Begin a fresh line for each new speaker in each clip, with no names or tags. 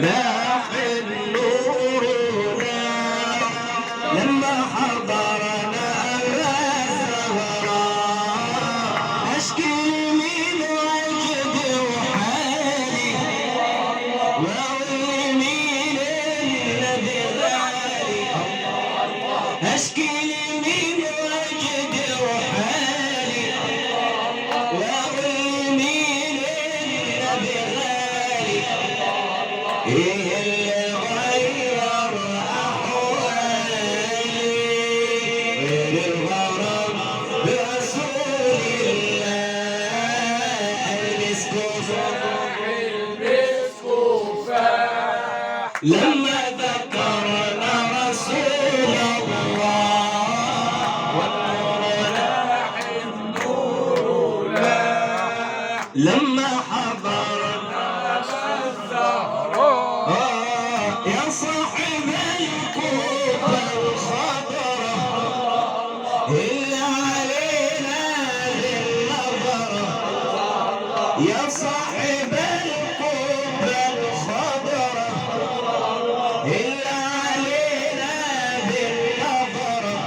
لاح نورنا لما حضرنا الزهراء أشكي من وجدي وحالي وأقول من الذي غالي أشكي من وجدي وحالي وأقول من الذي غالي إيه اللي غير أحوالي غير الغرام برسول الله البس كفاح لما ذكرنا رسول الله والنور لاح النور لاح لما حضرنا يا صاحب الكوبة الخضراء اللي علينا بالنظرة يا صاحب الكوبة الخضراء اللي علينا بالنظرة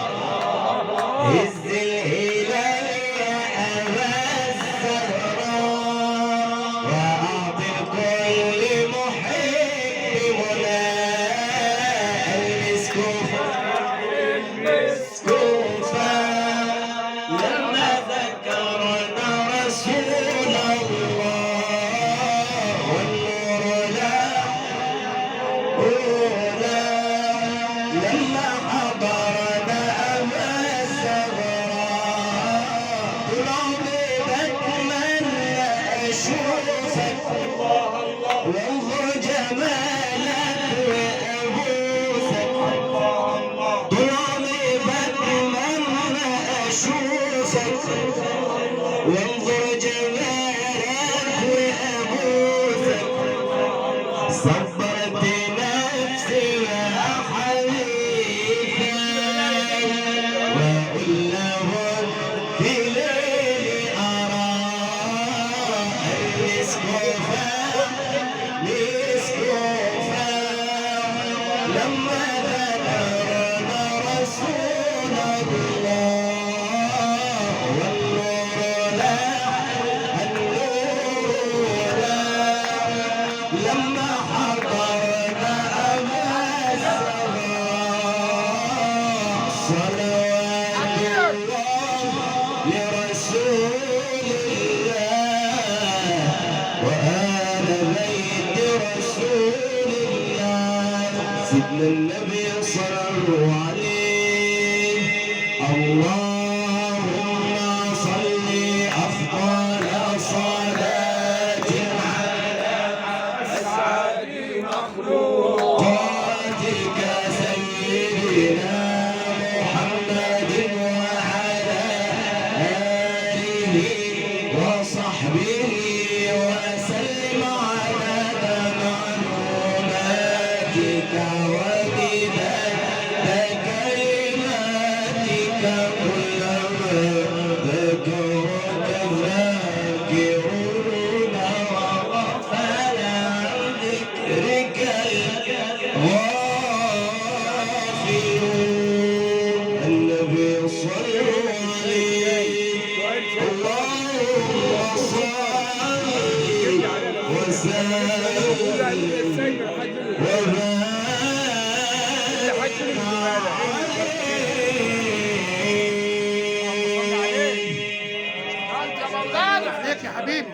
هز الهلال يا أبا الزهراء وأعطي كل محب منى المسك كفاح لما ذكرنا رسول الله والنور لاح لما حضرنا أبا الزهراء طول عمري بتمنى أشوفك وانظر جمالك وأبوسك طول عمري بتمنى أشوفك وانظر جمالك وأبوسك صبرت نفسي يا حبيبي وأقول لهم في ليلي أراك المسك كفاح لما ذكرنا رسول الله والنور لاح النور لاح لما حضرنا أبا الزهراء صلوات الله لرسول الله وآل بيت رسول الله سيدنا النبي صلوا عليه اللهم صل أفضل صلاة على أسعد مخلوقاتك سيدنا محمد وعلى آله وصحبه وسلم عدد معلوماتك ومداد كلماتك كلما ذكرك الذاكرون وغفل عن ذكرك الغافلون النبي صلوا عليه اللهم صل وسلم
عليك يا حبيبي.